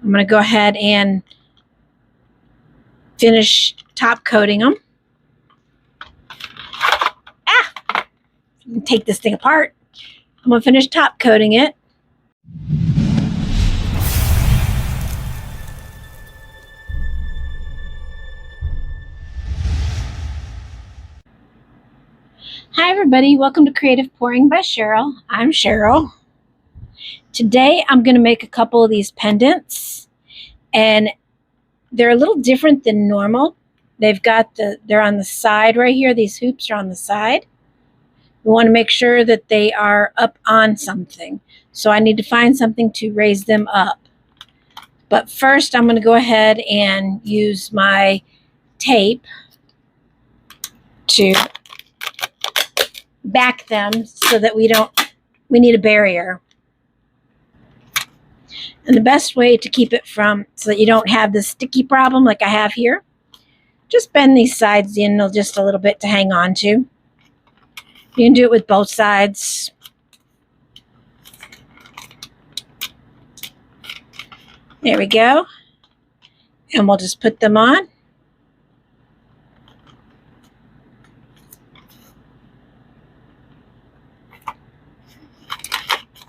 I'm going to go ahead and finish top coating them. Take this thing apart. I'm going to finish top coating it. Hi everybody, welcome to Creative Pouring by Cheryl. I'm Cheryl. Today I'm going to make a couple of these pendants, and they're a little different than normal. They're on the side right here. These hoops are on the side. We want to make sure that they are up on something. So I need to find something to raise them up. But first I'm going to go ahead and use my tape to back them so that we need a barrier. And the best way to keep it so that you don't have this sticky problem like I have here, just bend these sides in just a little bit to hang on to. You can do it with both sides. There we go. And we'll just put them on.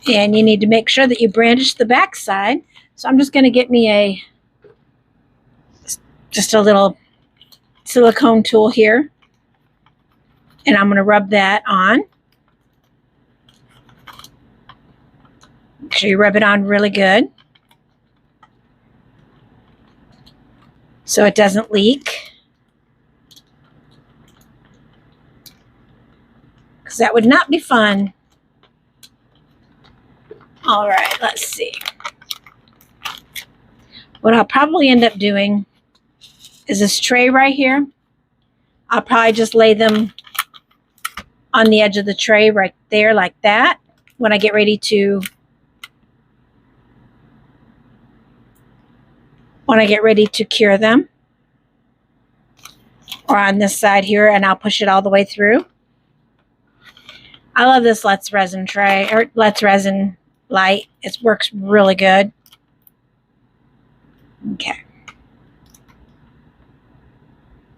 And you need to make sure that you brandish the back side. So I'm just going to get me just a little silicone tool here. And I'm going to rub that on. Make sure you rub it on really good so it doesn't leak. Because that would not be fun. All right, let's see. What I'll probably end up doing is this tray right here. I'll probably just lay them on the edge of the tray right there like that when I get ready to cure them. Or on this side here, and I'll push it all the way through. I love this Let's Resin tray, or Let's Resin light. It works really good. Okay.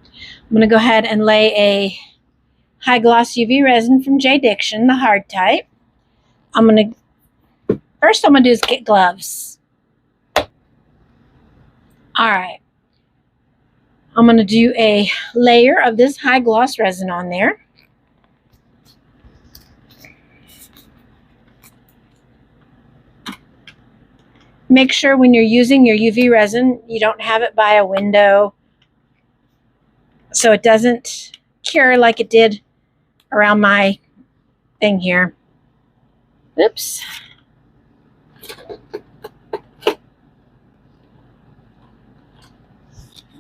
I'm going to go ahead and lay a high gloss UV resin from Diction, the hard type. First I'm going to do is get gloves. Alright. I'm going to do a layer of this high gloss resin on there. Make sure when you're using your UV resin, you don't have it by a window so it doesn't cure like it did around my thing here. Oops.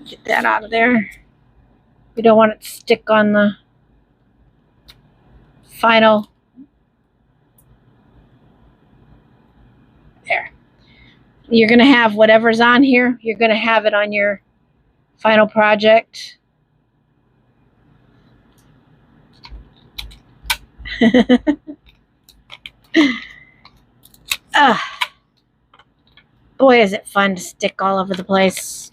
Get that out of there. We don't want it to stick on the final. There. You're going to have whatever's on here, you're going to have it on your final project. Boy, is it fun to stick all over the place.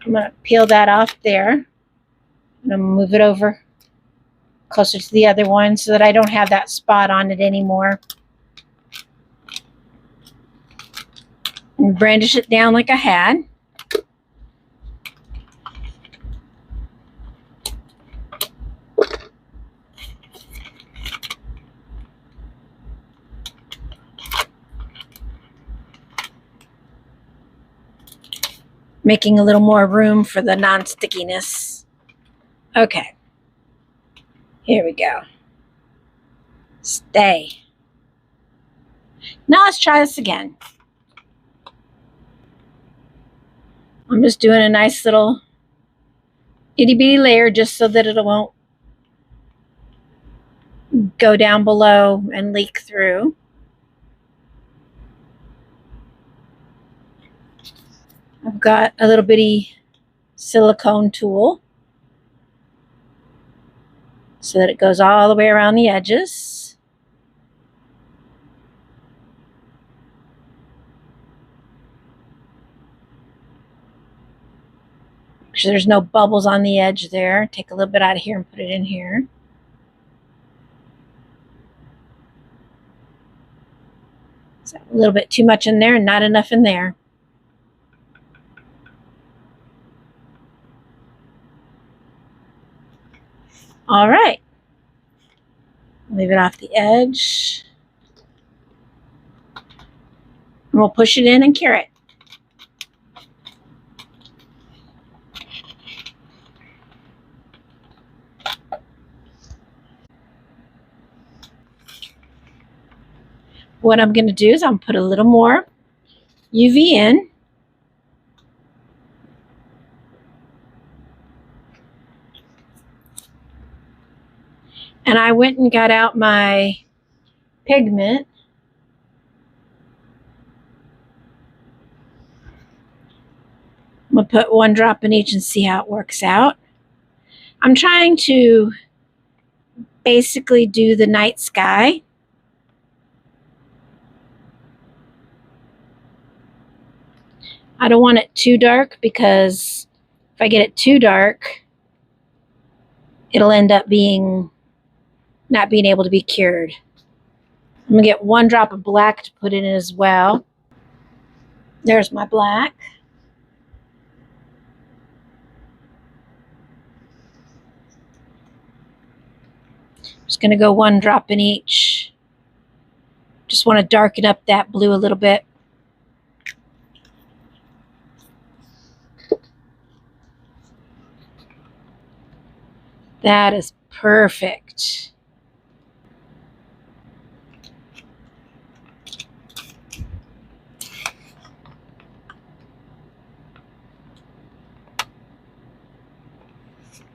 I'm going to peel that off there. And I'm going to move it over closer to the other one so that I don't have that spot on it anymore. And brandish it down like I had. Making a little more room for the non-stickiness. Okay. Here we go. Stay. Now let's try this again. I'm just doing a nice little itty bitty layer just so that it won't go down below and leak through. I've got a little bitty silicone tool so that it goes all the way around the edges. Make sure there's no bubbles on the edge there. Take a little bit out of here and put it in here. So a little bit too much in there and not enough in there. All right. Leave it off the edge. And we'll push it in and cure it. What I'm going to do is I'm going to put a little more UV in. And I went and got out my pigment. I'm going to put 1 drop in each and see how it works out. I'm trying to basically do the night sky. I don't want it too dark because if I get it too dark, it'll end up not being able to be cured. I'm going to get 1 drop of black to put in it as well. There's my black. Just going to go 1 drop in each. Just want to darken up that blue a little bit. That is perfect.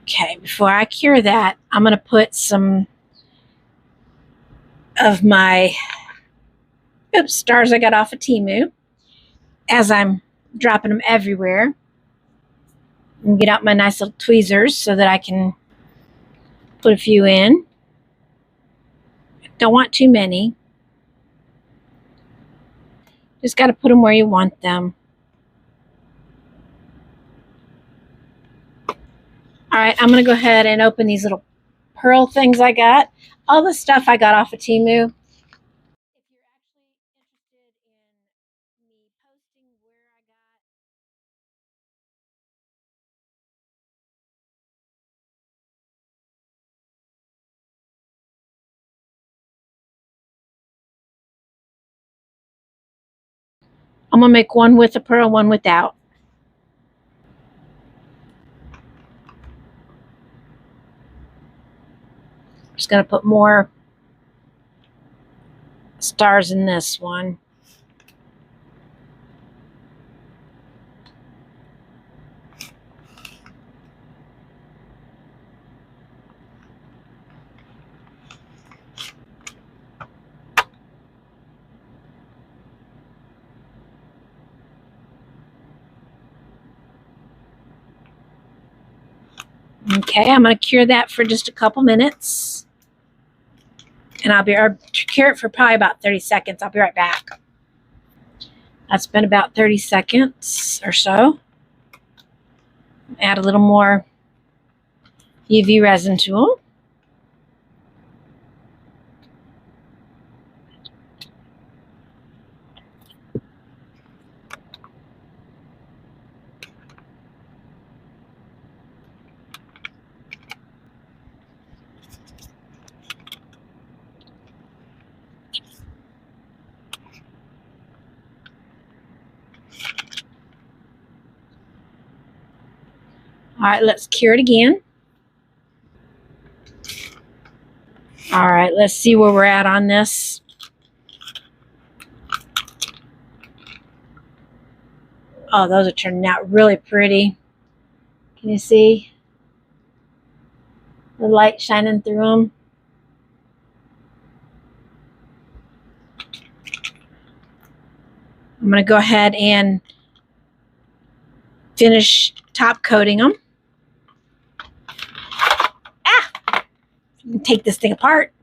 Okay, before I cure that, I'm going to put some of my stars I got off of Temu as I'm dropping them everywhere. And get out my nice little tweezers so that I can put a few in. Don't want too many. Just got to put them where you want them. All right, I'm going to go ahead and open these little pearl things I got. All the stuff I got off of Temu. I'm going to make one with a pearl, one without. Just going to put more stars in this one. Okay, I'm going to cure that for just a couple minutes. And I'll cure it for probably about 30 seconds. I'll be right back. That's been about 30 seconds or so. Add a little more UV resin to them. All right, let's cure it again. All right, let's see where we're at on this. Oh, those are turning out really pretty. Can you see the light shining through them? I'm going to go ahead and finish top coating them. Take this thing apart.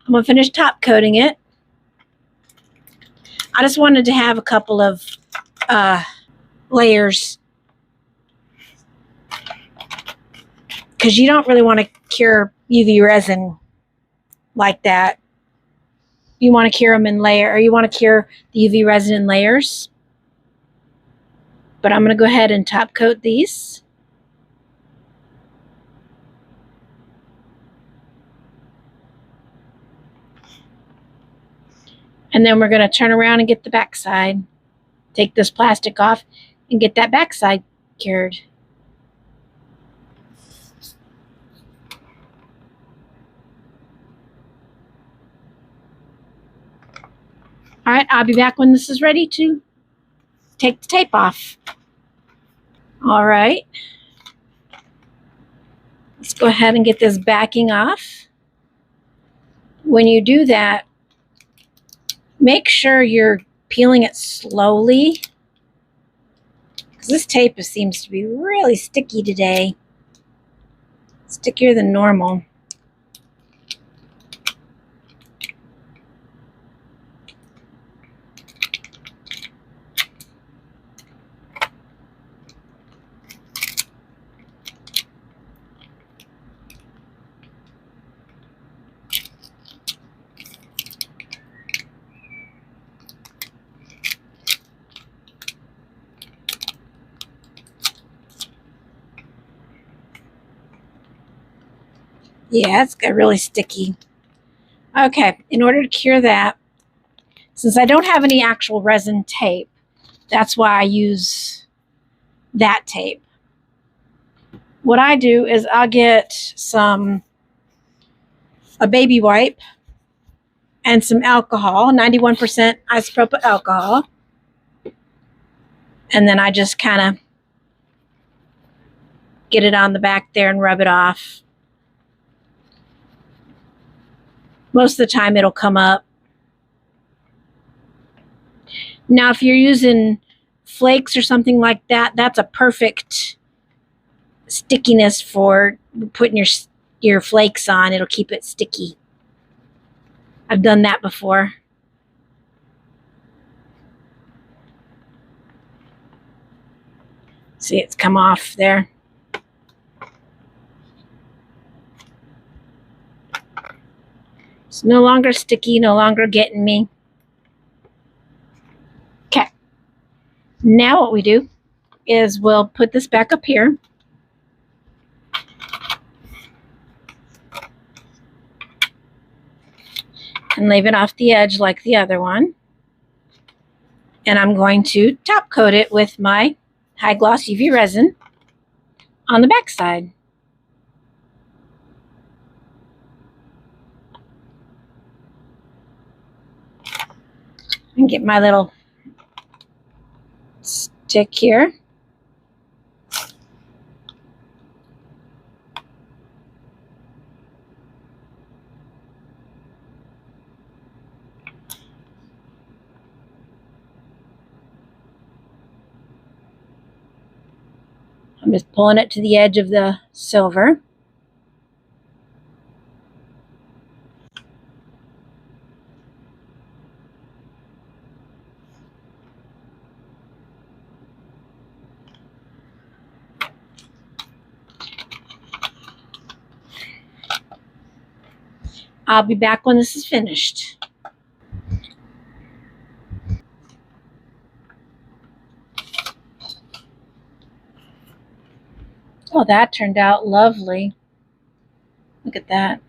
I'm going to finish top coating it. I just wanted to have a couple of layers because you don't really want to cure UV resin like that. You want to cure them in layer, or you want to cure the UV resin in layers. But I'm going to go ahead and top coat these. And then we're going to turn around and get the back side. Take this plastic off and get that back side cured. All right, I'll be back when this is ready to take the tape off. All right. Let's go ahead and get this backing off. When you do that, make sure you're peeling it slowly, because this tape seems to be really sticky today. Stickier than normal. Yeah, it's got really sticky. Okay, in order to cure that, since I don't have any actual resin tape, that's why I use that tape. What I do is I'll get a baby wipe and some alcohol, 91% isopropyl alcohol. And then I just kind of get it on the back there and rub it off. Most of the time it'll come up. Now, if you're using flakes or something like that, that's a perfect stickiness for putting your flakes on. It'll keep it sticky. I've done that before. See, it's come off there. It's no longer sticky, no longer getting me. Okay. Now what we do is we'll put this back up here. And leave it off the edge like the other one. And I'm going to top coat it with my high gloss UV resin on the back side. And get my little stick here. I'm just pulling it to the edge of the silver. I'll be back when this is finished. Oh, that turned out lovely. Look at that.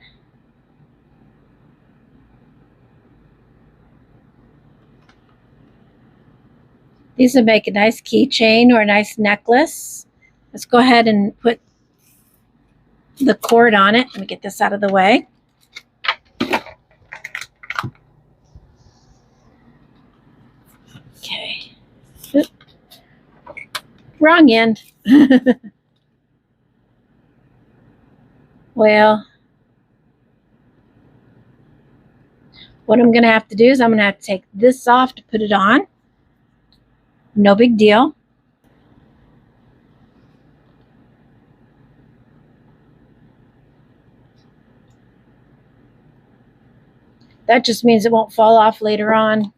These would make a nice keychain or a nice necklace. Let's go ahead and put the cord on it. Let me get this out of the way. Okay. Oop. Wrong end. Well, what I'm going to have to do is I'm going to have to take this off to put it on. No big deal. That just means it won't fall off later on.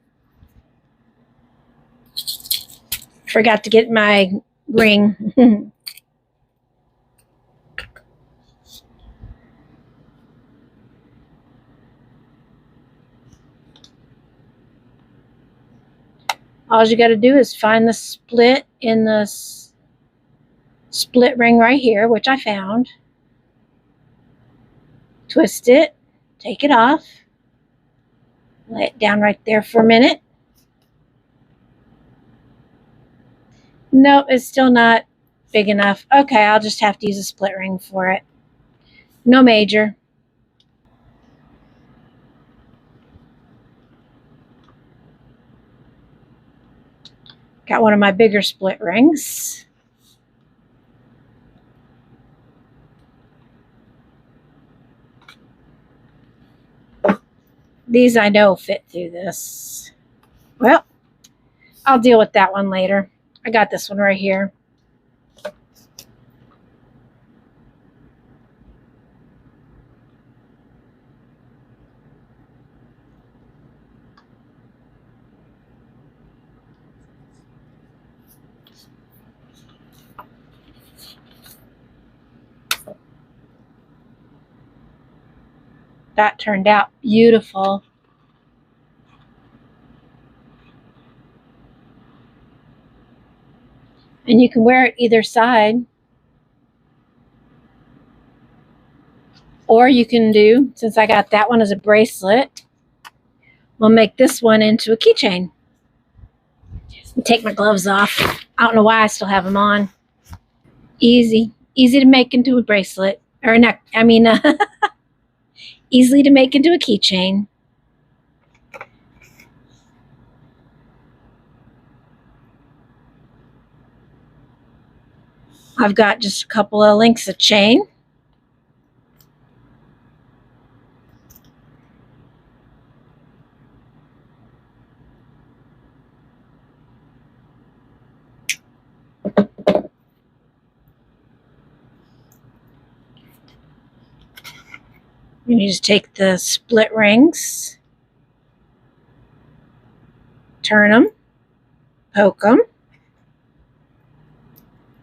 Forgot to get my ring. All you got to do is find the split in the split ring right here, which I found. Twist it, take it off, lay it down right there for a minute. Nope, it's still not big enough. Okay, I'll just have to use a split ring for it. No major. Got one of my bigger split rings. These I know fit through this. Well, I'll deal with that one later. I got this one right here. That turned out beautiful. And you can wear it either side. Or you can do, since I got that one as a bracelet, we'll make this one into a keychain. Take my gloves off. I don't know why I still have them on. Easy to make into a bracelet. Or a neck, easily to make into a keychain. I've got just a couple of links of chain. You just take the split rings, turn them, poke them.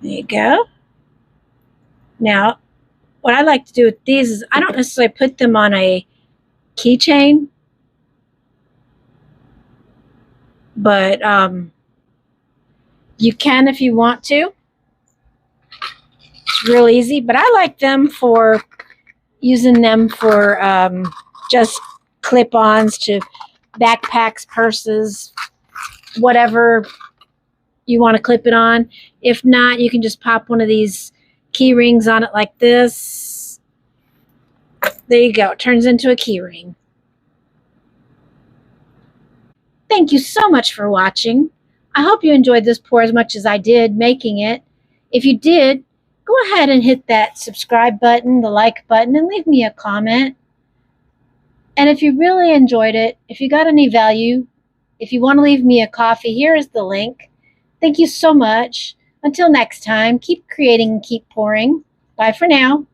There you go. Now, what I like to do with these is I don't necessarily put them on a keychain, but you can if you want to. It's real easy, but I like them for using them for just clip-ons to backpacks, purses, whatever you want to clip it on. If not, you can just pop one of these key rings on it like this. There you go. It turns into a key ring. Thank you so much for watching. I hope you enjoyed this pour as much as I did making it. If you did, go ahead and hit that subscribe button, the like button, and leave me a comment. And if you really enjoyed it, if you got any value, if you want to leave me a coffee, here is the link. Thank you so much. Until next time, keep creating and keep pouring. Bye for now.